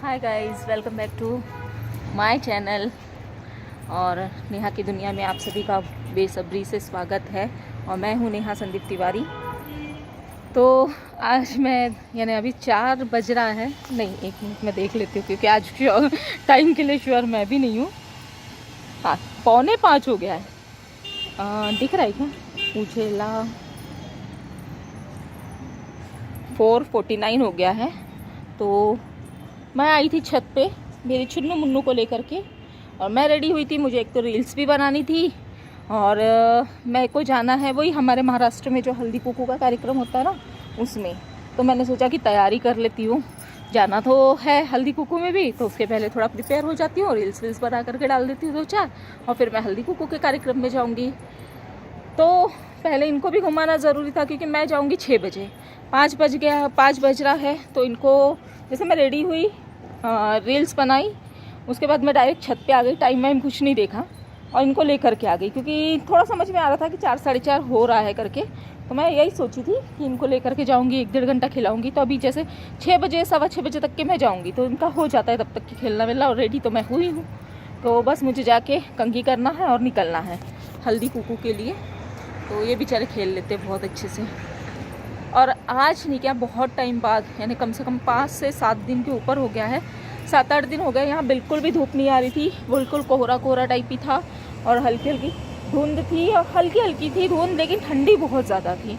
Hi guys, welcome back to my channel. और नेहा की दुनिया में आप सभी का बेसब्री से स्वागत है। और मैं हूँ नेहा संदीप तिवारी। तो आज मैं अभी 4 बज रहा है, नहीं 1 मिनट में देख लेती हूँ क्योंकि आज टाइम के लिए श्योर मैं भी नहीं हूँ। हाँ, 4:45 हो गया है। दिख रहा है क्या? उछेला 4:49 हो गया है। तो मैं आई थी छत पे मेरी चुन्नू मुन्नू को लेकर के, और मैं रेडी हुई थी। मुझे एक तो रील्स भी बनानी थी और मेरे को जाना है वही हमारे महाराष्ट्र में जो हल्दी कुकू का कार्यक्रम होता है ना, उसमें। तो मैंने सोचा कि तैयारी कर लेती हूँ, जाना तो है हल्दी कुकू में भी, तो उसके पहले थोड़ा प्रिपेयर हो जाती हूँ, रील्स वील्स बना करके डाल देती हूँ 2-4, और फिर मैं हल्दी कुकू के कार्यक्रम में जाऊँगी। तो पहले इनको भी घुमाना ज़रूरी था क्योंकि मैं जाऊँगी 6 बजे। 5 बज गया, 5 बज रहा है। तो इनको जैसे मैं रेडी हुई, रील्स बनाई, उसके बाद मैं डायरेक्ट छत पे आ गई। टाइम वाइम कुछ नहीं देखा और इनको लेकर के आ गई क्योंकि थोड़ा समझ में आ रहा था कि 4 साढ़े 4 हो रहा है करके। तो मैं यही सोची थी कि इनको लेकर के जाऊंगी, 1-1.5 घंटा खिलाऊंगी। तो अभी जैसे 6 बजे 6:15 बजे तक के मैं जाऊंगी तो इनका हो जाता है तब तक की खेलना वेलना, और रेडी तो मैं हुई हूँ। तो बस मुझे जाके कंघी करना है और निकलना है हल्दी कुकू के लिए। तो ये बेचारे खेल लेते बहुत अच्छे से। और आज नहीं क्या, बहुत टाइम बाद, यानी कम से कम 5 से 7 दिन के ऊपर हो गया है, 7-8 दिन हो गए। यहाँ बिल्कुल भी धूप नहीं आ रही थी, बिल्कुल कोहरा कोहरा टाइप ही था और हल्की हल्की धुंध थी, और हल्की हल्की थी धुंध, लेकिन ठंडी बहुत ज़्यादा थी।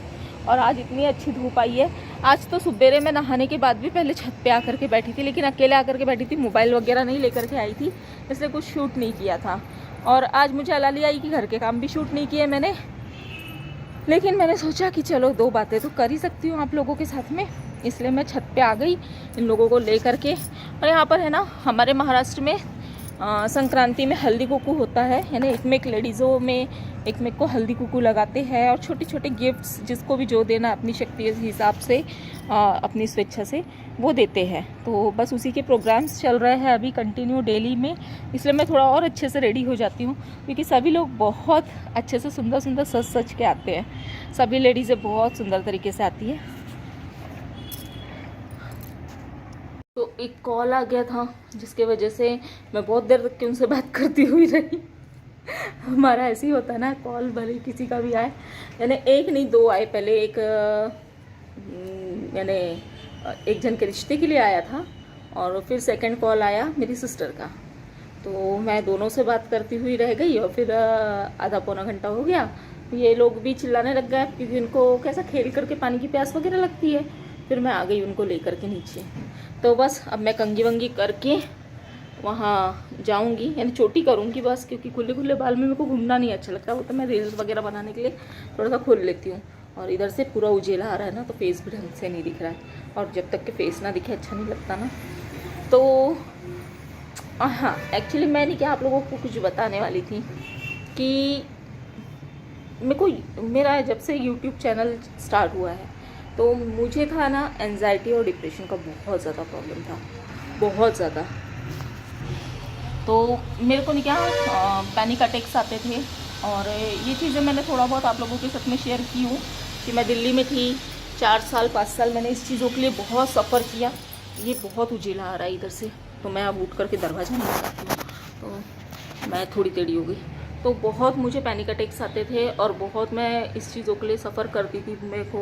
और आज इतनी अच्छी धूप आई है। आज तो सुबेरे में नहाने के बाद भी पहले छत पे आकर के बैठी थी, लेकिन अकेले आकर के बैठी थी, मोबाइल वगैरह नहीं लेकर के आई थी, इसलिए कुछ शूट नहीं किया था। और आज मुझे अलाली आई कि घर के काम भी शूट नहीं किए मैंने, लेकिन मैंने सोचा कि चलो 2 बातें तो कर ही सकती हूँ आप लोगों के साथ में, इसलिए मैं छत पे आ गई इन लोगों को ले करके। और यहाँ पर है ना, हमारे महाराष्ट्र में संक्रांति में हल्दी कुकू होता है, यानी एक में एक लेडीज़ों में एक में को हल्दी कुकू लगाते हैं और छोटे छोटे गिफ्ट्स जिसको भी जो देना अपनी शक्ति के हिसाब से, अपनी स्वेच्छा से वो देते हैं। तो बस उसी के प्रोग्राम्स चल रहे हैं अभी कंटिन्यू डेली में, इसलिए मैं थोड़ा और अच्छे से रेडी हो जाती हूँ क्योंकि सभी लोग बहुत अच्छे से सुंदर सुंदर सज सज के आते हैं। सभी लेडीज़ें बहुत सुंदर तरीके से आती है। तो एक कॉल आ गया था जिसके वजह से मैं बहुत देर तक उनसे बात करती हुई रही। हमारा ऐसे ही होता है ना, कॉल भले किसी का भी आए, यानी एक नहीं 2 आए। पहले एक यानी एक जन के रिश्ते के लिए आया था, और फिर सेकंड कॉल आया मेरी सिस्टर का। तो मैं दोनों से बात करती हुई रह गई, और फिर आधा पौना घंटा हो गया। ये लोग भी चिल्लाने लग गए क्योंकि उनको कैसा खेल करके पानी की प्यास वगैरह लगती है। फिर मैं आ गई उनको लेकर के नीचे। तो बस अब मैं कंघी वंगी करके वहाँ जाऊँगी, यानी चोटी करूँगी बस, क्योंकि खुले खुले बाल में मेरे को घूमना नहीं अच्छा लगता। वो तो मैं रील्स वगैरह बनाने के लिए थोड़ा सा खोल लेती हूँ। और इधर से पूरा उजेला आ रहा है ना, तो फेस भी ढंग से नहीं दिख रहा है, और जब तक के फेस ना दिखे अच्छा नहीं लगता ना। तो हाँ, एक्चुअली मैंने क्या आप लोगों को कुछ बताने वाली थी कि मेरा जब से यूट्यूब चैनल स्टार्ट हुआ है तो मुझे था ना एंजाइटी और डिप्रेशन का बहुत ज़्यादा प्रॉब्लम था, बहुत ज़्यादा। तो मेरे को नहीं क्या पैनिक अटैक्स आते थे, और ये चीज़ें मैंने थोड़ा बहुत आप लोगों के साथ में शेयर की हूँ कि मैं दिल्ली में थी 4 साल 5 साल, मैंने इस चीज़ों के लिए बहुत सफ़र किया। ये बहुत उजेला आ रहा है इधर से, तो मैं अब उठ करके दरवाज़ा नहीं लगाती हूँ, तो मैं थोड़ी टेढ़ी हो गई। तो बहुत मुझे पैनिक अटैक्स आते थे और बहुत मैं इस चीज़ों के लिए सफ़र करती थी। मेरे को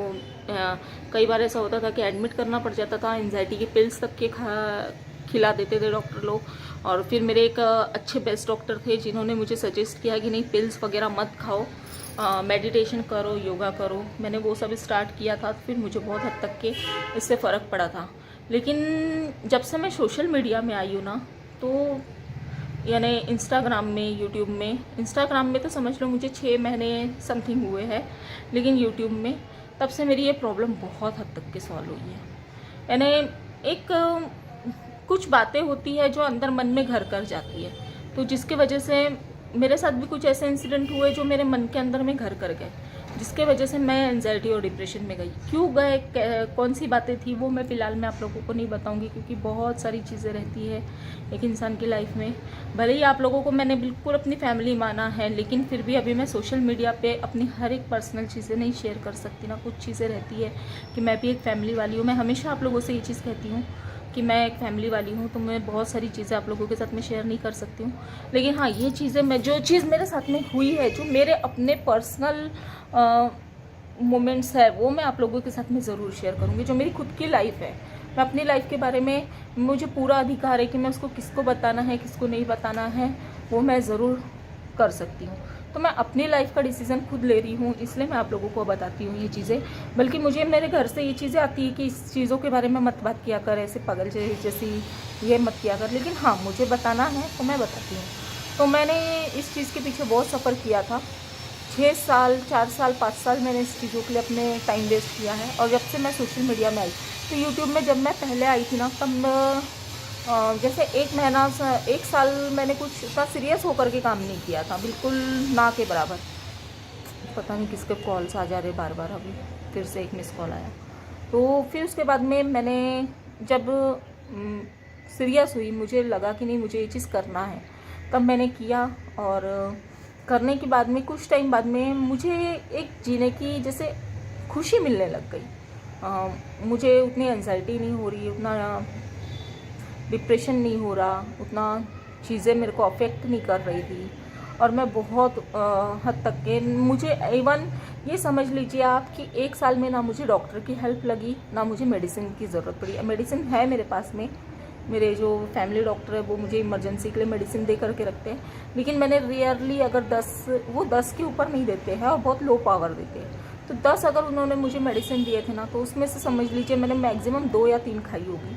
कई बार ऐसा होता था कि एडमिट करना पड़ जाता था, एंजाइटी की पिल्स तक के खिला देते थे डॉक्टर लोग। और फिर मेरे एक अच्छे बेस्ट डॉक्टर थे जिन्होंने मुझे सजेस्ट किया कि नहीं पिल्स वगैरह मत खाओ, मेडिटेशन करो, योगा करो। मैंने वो सब स्टार्ट किया था, फिर मुझे बहुत हद तक के इससे फ़र्क पड़ा था। लेकिन जब से मैं सोशल मीडिया में आई हूँ ना, तो यानी इंस्टाग्राम में, यूट्यूब में, इंस्टाग्राम में तो समझ लो मुझे 6 महीने समथिंग हुए हैं, लेकिन यूट्यूब में तब से मेरी ये प्रॉब्लम बहुत हद तक के सॉल्व हुई है। यानी एक कुछ बातें होती है जो अंदर मन में घर कर जाती है, तो जिसके वजह से मेरे साथ भी कुछ ऐसे इंसिडेंट हुए जो मेरे मन के अंदर में घर कर गए, जिसके वजह से मैं एंजाइटी और डिप्रेशन में गई। क्यों गए, कौन सी बातें थी, वो मैं फ़िलहाल में आप लोगों को नहीं बताऊंगी क्योंकि बहुत सारी चीज़ें रहती है एक इंसान की लाइफ में। भले ही आप लोगों को मैंने बिल्कुल अपनी फैमिली माना है, लेकिन फिर भी अभी मैं सोशल मीडिया पे अपनी हर एक पर्सनल चीज़ें नहीं शेयर कर सकती ना। कुछ चीज़ें रहती है कि मैं भी एक फैमिली वाली हूँ। मैं हमेशा आप लोगों से ये चीज़ कहती हूँ कि मैं एक फैमिली वाली हूँ, तो मैं बहुत सारी चीज़ें आप लोगों के साथ में शेयर नहीं कर सकती हूँ। लेकिन हाँ, ये चीज़ें मैं जो चीज़ मेरे साथ में हुई है, जो मेरे अपने पर्सनल मोमेंट्स है, वो मैं आप लोगों के साथ में ज़रूर शेयर करूँगी। जो मेरी खुद की लाइफ है, मैं अपनी लाइफ के बारे में मुझे पूरा अधिकार है कि मैं उसको किसको बताना है, किसको नहीं बताना है, वो मैं ज़रूर कर सकती हूँ। तो मैं अपनी लाइफ का डिसीज़न खुद ले रही हूँ, इसलिए मैं आप लोगों को बताती हूँ ये चीज़ें। बल्कि मुझे मेरे घर से ये चीज़ें आती है कि इस चीज़ों के बारे में मत बात किया कर, ऐसे पागल जैसी ये मत किया कर। लेकिन हाँ, मुझे बताना है तो मैं बताती हूँ। तो मैंने इस चीज़ के पीछे बहुत सफ़र किया था। 6 साल, 4 साल, 5 साल मैंने इस चीज़ों के लिए अपने टाइम वेस्ट किया है। और जब से मैं सोशल मीडिया में आई, तो यूट्यूब में जब मैं पहले आई थी ना, तब जैसे 1 साल मैंने कुछ इतना सीरियस होकर के काम नहीं किया था, बिल्कुल ना के बराबर। पता नहीं किसके कॉल्स आ जा रहे बार बार। अभी फिर से एक मिस कॉल आया। तो फिर उसके बाद में मैंने जब सीरियस हुई, मुझे लगा कि नहीं, मुझे ये चीज़ करना है, तब मैंने किया। और करने के बाद में कुछ टाइम बाद में मुझे एक जीने की जैसे खुशी मिलने लग गई। मुझे उतनी एंजाइटी नहीं हो रही, उतना डिप्रेशन नहीं हो रहा, उतना चीज़ें मेरे को अफेक्ट नहीं कर रही थी। और मैं बहुत हद तक के, मुझे इवन ये समझ लीजिए आप कि 1 साल में ना मुझे डॉक्टर की हेल्प लगी, ना मुझे मेडिसिन की ज़रूरत पड़ी। मेडिसिन है मेरे पास में, मेरे जो फैमिली डॉक्टर है वो मुझे इमरजेंसी के लिए मेडिसिन दे करके रखते हैं। लेकिन मैंने रियरली अगर 10 के ऊपर नहीं देते हैं और बहुत लो पावर देते हैं, तो 10 अगर उन्होंने मुझे मेडिसिन दिए थे ना, तो उसमें से समझ लीजिए मैंने मैक्सिमम 2 या 3 खाई होगी।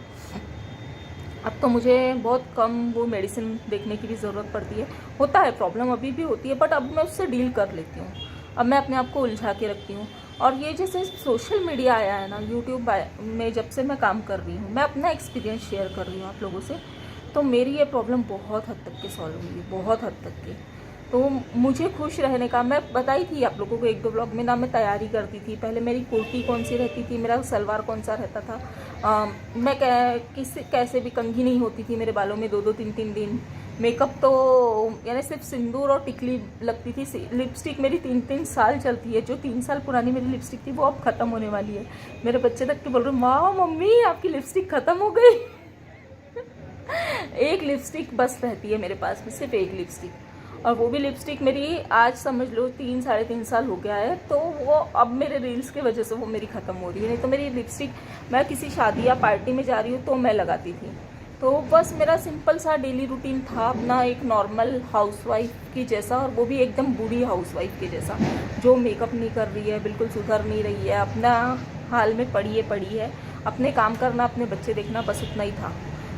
अब तो मुझे बहुत कम वो मेडिसिन देखने की भी ज़रूरत पड़ती है। होता है, प्रॉब्लम अभी भी होती है, बट अब मैं उससे डील कर लेती हूँ। अब मैं अपने आप को उलझा के रखती हूँ। और ये जैसे सोशल मीडिया आया है ना, यूट्यूब में जब से मैं काम कर रही हूँ, मैं अपना एक्सपीरियंस शेयर कर रही हूँ आप लोगों से, तो मेरी ये प्रॉब्लम बहुत हद तक के सॉल्व हुई है, बहुत हद तक के। तो मुझे खुश रहने का, मैं बताई थी आप लोगों को 1-2 ब्लॉग में ना, मैं तैयारी करती थी। पहले मेरी कुर्ती कौन सी रहती थी, मेरा सलवार कौन सा रहता था। मैं कैसे भी कंघी नहीं होती थी मेरे बालों में 2-2, 3-3 दिन। मेकअप तो यानी सिर्फ सिंदूर और टिकली लगती थी। लिपस्टिक मेरी 3-3 साल चलती है। जो 3 साल पुरानी मेरी लिपस्टिक थी वो अब ख़त्म होने वाली है। मेरे बच्चे तक के बोल रहे, माँ मम्मी आपकी लिपस्टिक ख़त्म हो गई। एक लिपस्टिक बस रहती है मेरे पास में, सिर्फ एक लिपस्टिक। और वो भी लिपस्टिक मेरी आज समझ लो 3-3.5 साल हो गया है। तो वो अब मेरे रील्स की वजह से वो मेरी ख़त्म हो रही है। नहीं तो मेरी लिपस्टिक मैं किसी शादी या पार्टी में जा रही हूँ तो मैं लगाती थी। तो बस मेरा सिंपल सा डेली रूटीन था, अपना एक नॉर्मल हाउसवाइफ की जैसा, और वो भी एकदम बूढ़ी हाउसवाइफ के जैसा, जो मेकअप नहीं कर रही है, बिल्कुल सुधर नहीं रही है, अपना हाल में पड़ी है, अपने काम करना, अपने बच्चे देखना, बस उतना ही था।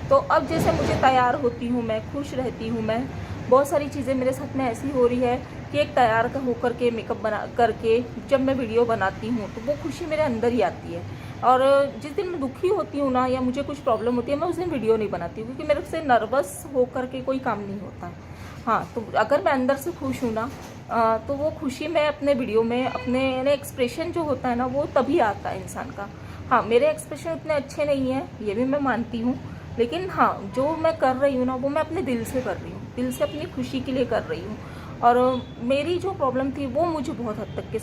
तो अब जैसे मुझे तैयार होती हूँ मैं, खुश रहती हूँ मैं, बहुत सारी चीज़ें मेरे साथ में ऐसी हो रही है कि एक तैयार होकर के मेकअप बना करके जब मैं वीडियो बनाती हूँ तो वो खुशी मेरे अंदर ही आती है। और जिस दिन मैं दुखी होती हूँ ना, या मुझे कुछ प्रॉब्लम होती है, मैं उस दिन वीडियो नहीं बनाती हूँ, क्योंकि मेरे से नर्वस होकर के कोई काम नहीं होता। हाँ, तो अगर मैं अंदर से खुश हूँ ना, तो वो खुशी मैं अपने वीडियो में, अपने यानी एक्सप्रेशन जो होता है ना, वो तभी आता है इंसान का। हाँ, मेरे एक्सप्रेशन उतने अच्छे नहीं हैं, ये भी मैं मानती हूँ, लेकिन हाँ, जो मैं कर रही हूँ ना, वो मैं अपने दिल से कर रही हूँ, दिल से अपनी खुशी के लिए कर रही हूँ। और मेरी जो प्रॉब्लम थी वो मुझे बहुत हद तक के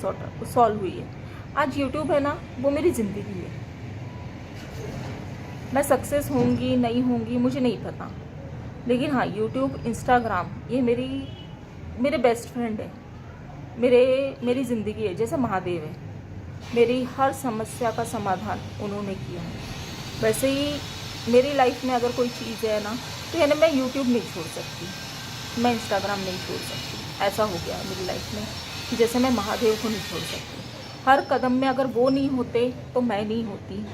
सॉल्व हुई है। आज यूट्यूब है ना, वो मेरी ज़िंदगी है। मैं सक्सेस होंगी नहीं होंगी मुझे नहीं पता, लेकिन हाँ, यूट्यूब, इंस्टाग्राम, ये मेरे बेस्ट फ्रेंड है, मेरी ज़िंदगी है। जैसे महादेव है, मेरी हर समस्या का समाधान उन्होंने किया है। वैसे ही मेरी लाइफ में अगर कोई चीज़ है ना, तो यानी मैं यूट्यूब नहीं छोड़ सकती, मैं इंस्टाग्राम नहीं छोड़ सकती। ऐसा हो गया है मेरी लाइफ में कि जैसे मैं महादेव को नहीं छोड़ सकती। हर कदम में अगर वो नहीं होते तो मैं नहीं होती,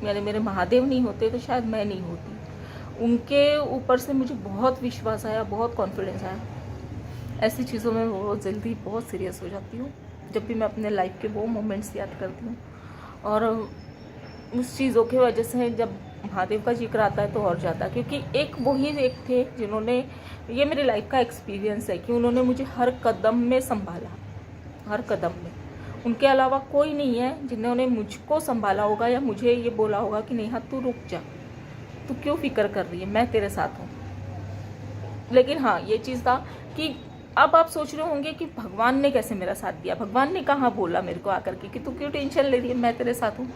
यानी मेरे महादेव नहीं होते तो शायद मैं नहीं होती। उनके ऊपर से मुझे बहुत विश्वास आया, बहुत कॉन्फिडेंस आया। ऐसी चीज़ों में बहुत जल्दी बहुत सीरियस हो जाती हूँ जब भी मैं अपने लाइफ के वो मोमेंट्स याद करती हूँ। और उस चीज़ों की वजह से जब महादेव का जिक्र आता है तो और ज़्यादा, क्योंकि एक थे जिन्होंने, ये मेरी लाइफ का एक्सपीरियंस है कि उन्होंने मुझे हर कदम में संभाला, हर कदम में। उनके अलावा कोई नहीं है जिन्होंने मुझको संभाला होगा या मुझे ये बोला होगा कि नेहा तू रुक जा, तू क्यों फिक्र कर रही है, मैं तेरे साथ हूँ। लेकिन हाँ, ये चीज़ था कि अब आप सोच रहे होंगे कि भगवान ने कैसे मेरा साथ दिया। भगवान ने कहाँ बोला मेरे को आकर के कि तू क्यों टेंशन ले रही है, मैं तेरे साथ हूँ।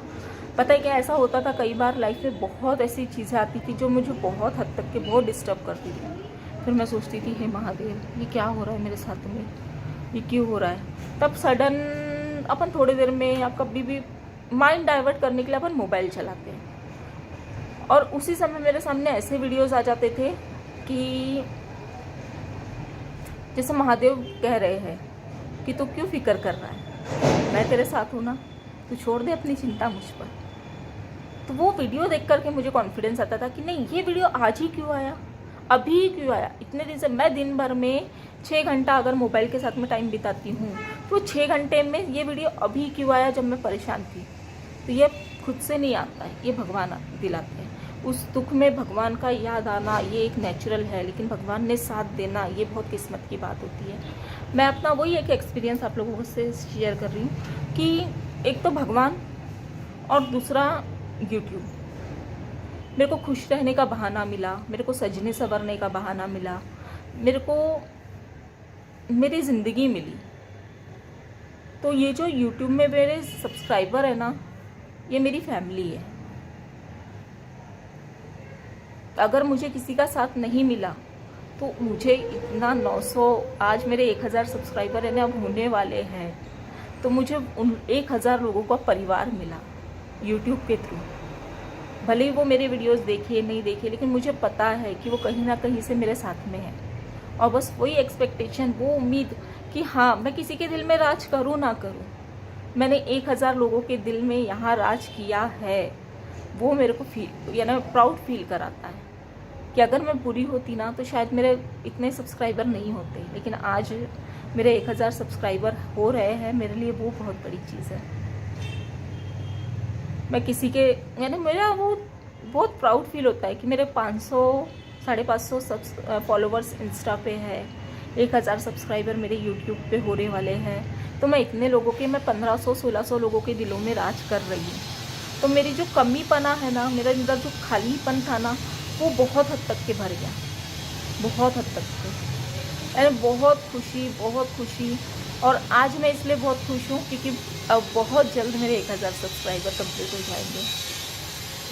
पता है क्या ऐसा होता था, कई बार लाइफ में बहुत ऐसी चीज़ें आती थी जो मुझे बहुत हद तक के बहुत डिस्टर्ब करती थी। फिर मैं सोचती थी, हे महादेव, ये क्या हो रहा है मेरे साथ में, ये क्यों हो रहा है। तब सडन अपन थोड़ी देर में या कभी भी माइंड डाइवर्ट करने के लिए अपन मोबाइल चलाते हैं, और उसी समय मेरे सामने ऐसे वीडियोस आ जाते थे कि जैसे महादेव कह रहे हैं कि तू क्यों फिक्र कर रहा है, मैं तेरे साथ हूँ ना, तू छोड़ दे अपनी चिंता मुझ पर। तो वो वीडियो देख करके मुझे कॉन्फिडेंस आता था कि नहीं, ये वीडियो आज ही क्यों आया, अभी क्यों आया। इतने दिन से मैं दिन भर में 6 घंटा अगर मोबाइल के साथ में टाइम बिताती हूँ, तो 6 घंटे में ये वीडियो अभी क्यों आया जब मैं परेशान थी। तो ये खुद से नहीं आता है, ये भगवान दिलाते हैं। उस दुख में भगवान का याद आना ये एक नेचुरल है, लेकिन भगवान ने साथ देना ये बहुत किस्मत की बात होती है। मैं अपना वही एक एक्सपीरियंस आप लोगों से शेयर कर रही हूँ कि एक तो भगवान और दूसरा यूट्यूब। मेरे को खुश रहने का बहाना मिला, मेरे को सजने संवरने का बहाना मिला, मेरे को मेरी ज़िंदगी मिली। तो ये जो यूट्यूब में मेरे सब्सक्राइबर है ना, ये मेरी फैमिली है। अगर मुझे किसी का साथ नहीं मिला तो मुझे इतना 900, आज मेरे 1000 सब्सक्राइबर है ना, अब होने वाले हैं, तो मुझे उन 1000 लोगों का परिवार मिला यूट्यूब के थ्रू। भले ही वो मेरे वीडियोस देखे नहीं देखे, लेकिन मुझे पता है कि वो कहीं ना कहीं से मेरे साथ में है। और बस वही एक्सपेक्टेशन, वो उम्मीद कि हाँ, मैं किसी के दिल में राज करूँ ना करूँ, मैंने 1000 लोगों के दिल में यहाँ राज किया है। वो मेरे को फील, यानी प्राउड फील कराता है कि अगर मैं बुरी होती ना तो शायद मेरे इतने सब्सक्राइबर नहीं होते, लेकिन आज मेरे 1000 सब्सक्राइबर हो रहे हैं, मेरे लिए वो बहुत बड़ी चीज़ है। मैं किसी के, यानी मेरा वो बहुत प्राउड फील होता है कि मेरे 500 550 फॉलोवर्स इंस्टा पे है, 1000 सब्सक्राइबर मेरे यूट्यूब पे होने वाले हैं। तो मैं इतने लोगों के, मैं 1500 1600 लोगों के दिलों में राज कर रही हूँ। तो मेरी जो कमीपना है ना, मेरे अंदर जो खालीपन था ना, वो बहुत हद तक के भर गया, बहुत हद तक के। यानी बहुत खुशी। और आज मैं इसलिए बहुत खुश हूँ क्योंकि अब बहुत जल्द मेरे 1000 सब्सक्राइबर कंप्लीट हो जाएंगे।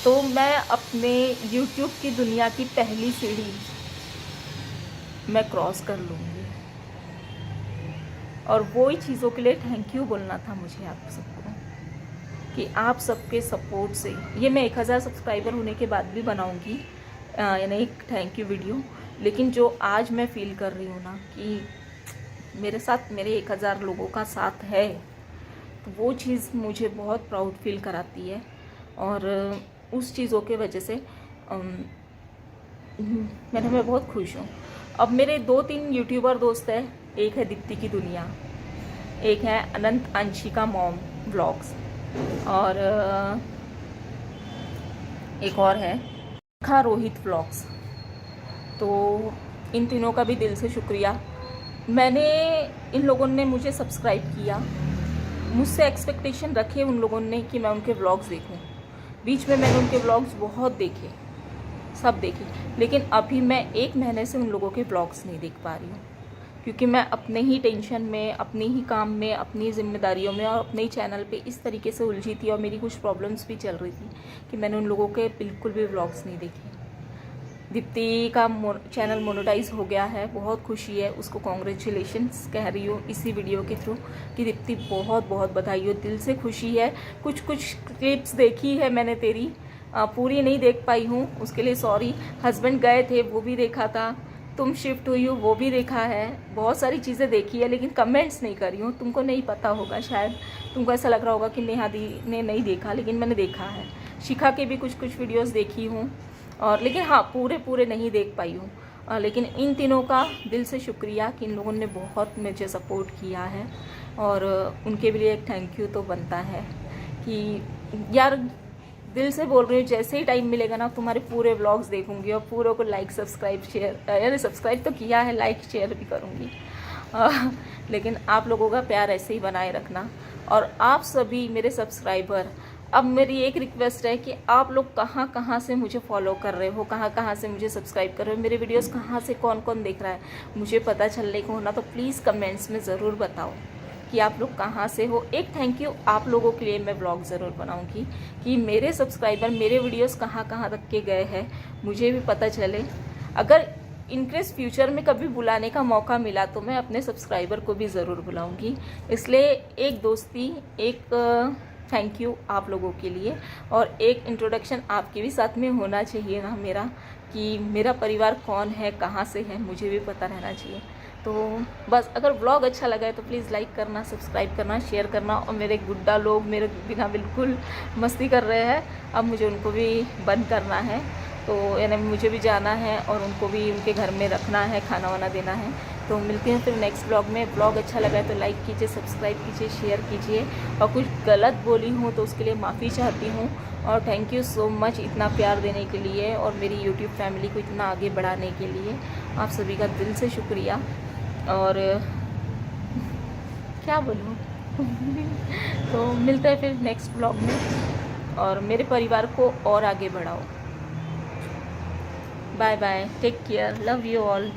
तो मैं अपने यूट्यूब की दुनिया की पहली सीढ़ी मैं क्रॉस कर लूँगी। और वो ही चीज़ों के लिए थैंक यू बोलना था मुझे आप सबको, कि आप सबके सपोर्ट से ये मैं 1000 सब्सक्राइबर होने के बाद भी बनाऊँगी, यानी एक थैंक यू वीडियो। लेकिन जो आज मैं फील कर रही हूँ ना कि मेरे साथ मेरे 1000 लोगों का साथ है, तो वो चीज़ मुझे बहुत प्राउड फील कराती है। और उस चीज़ों के वजह से मैं बहुत खुश हूँ। अब मेरे 2-3 यूट्यूबर दोस्त हैं, एक है दीप्ति की दुनिया, एक है अनंत अंशिका मॉम व्लॉग्स, और एक और है खा रोहित व्लॉग्स। तो इन तीनों का भी दिल से शुक्रिया। मैंने, इन लोगों ने मुझे सब्सक्राइब किया, मुझसे एक्सपेक्टेशन रखे उन लोगों ने कि मैं उनके व्लॉग्स देखूं। बीच में मैंने उनके व्लॉग्स बहुत देखे, सब देखे, लेकिन अभी मैं 1 महीने से उन लोगों के व्लॉग्स नहीं देख पा रही हूँ, क्योंकि मैं अपने ही टेंशन में, अपने ही काम में, अपनी जिम्मेदारियों में और अपने ही चैनल पे इस तरीके से उलझी थी, और मेरी कुछ प्रॉब्लम्स भी चल रही थी कि मैंने उन लोगों के बिल्कुल भी व्लॉग्स नहीं देखे। दीप्ति का चैनल मोनेटाइज हो गया है, बहुत खुशी है, उसको कॉन्ग्रेचुलेशंस कह रही हूँ इसी वीडियो के थ्रू कि दीप्ति बहुत बहुत बधाई हो, दिल से खुशी है। कुछ क्लिप्स देखी है मैंने तेरी, पूरी नहीं देख पाई हूँ, उसके लिए सॉरी। हस्बैंड गए थे वो भी देखा था, तुम शिफ्ट हुई हो वो भी देखा है, बहुत सारी चीज़ें देखी है, लेकिन कमेंट्स नहीं करी हूँ। तुमको नहीं पता होगा, शायद तुमको ऐसा लग रहा होगा कि नेहा दी ने नहीं देखा, लेकिन मैंने देखा है। शिखा के भी कुछ वीडियोस देखी हूँ, और लेकिन हाँ, पूरे नहीं देख पाई हूँ। लेकिन इन तीनों का दिल से शुक्रिया कि इन लोगों ने बहुत मुझे सपोर्ट किया है, और उनके लिए एक थैंक यू तो बनता है कि यार, दिल से बोल रही हूँ, जैसे ही टाइम मिलेगा ना तुम्हारे पूरे व्लॉग्स देखूंगी, और पूरों को लाइक सब्सक्राइब शेयर, यानी सब्सक्राइब तो किया है, लाइक शेयर भी करूँगी। लेकिन आप लोगों का प्यार ऐसे ही बनाए रखना। और आप सभी मेरे सब्सक्राइबर, अब मेरी एक रिक्वेस्ट है कि आप लोग कहाँ कहाँ से मुझे फॉलो कर रहे हो, कहाँ कहाँ से मुझे सब्सक्राइब कर रहे हो, मेरे वीडियोस कहाँ से कौन कौन देख रहा है, मुझे पता चलने को होना, तो प्लीज़ कमेंट्स में ज़रूर बताओ। कि आप लोग कहाँ से हो। एक थैंक यू आप लोगों के लिए मैं व्लॉग ज़रूर बनाऊँगी कि मेरे सब्सक्राइबर मेरे वीडियोस कहाँ कहाँ तक के गए हैं, मुझे भी पता चले। अगर इनकेस फ्यूचर में कभी बुलाने का मौका मिला तो मैं अपने सब्सक्राइबर को भी ज़रूर बुलाऊंगी। इसलिए एक दोस्ती, एक थैंक यू आप लोगों के लिए, और एक इंट्रोडक्शन आपके भी साथ में होना चाहिए ना मेरा, कि मेरा परिवार कौन है, कहाँ से है, मुझे भी पता रहना चाहिए। तो बस अगर व्लॉग अच्छा लगा है तो प्लीज़ लाइक करना, सब्सक्राइब करना, शेयर करना। और मेरे गुड्डा लोग मेरे बिना बिल्कुल मस्ती कर रहे हैं, अब मुझे उनको भी बंद करना है, तो यानी मुझे भी जाना है और उनको भी उनके घर में रखना है, खाना वाना देना है। तो मिलते हैं फिर नेक्स्ट ब्लॉग में। ब्लॉग अच्छा लगा है तो लाइक कीजिए, सब्सक्राइब कीजिए, शेयर कीजिए, और कुछ गलत बोली हूँ तो उसके लिए माफ़ी चाहती हूँ। और थैंक यू सो मच इतना प्यार देने के लिए और मेरी यूट्यूब फैमिली को इतना आगे बढ़ाने के लिए। आप सभी का दिल से शुक्रिया। और क्या बोलूँ तो मिलते हैं फिर नेक्स्ट ब्लॉग में, और मेरे परिवार को और आगे बढ़ाओ। Bye bye, take care, love you all.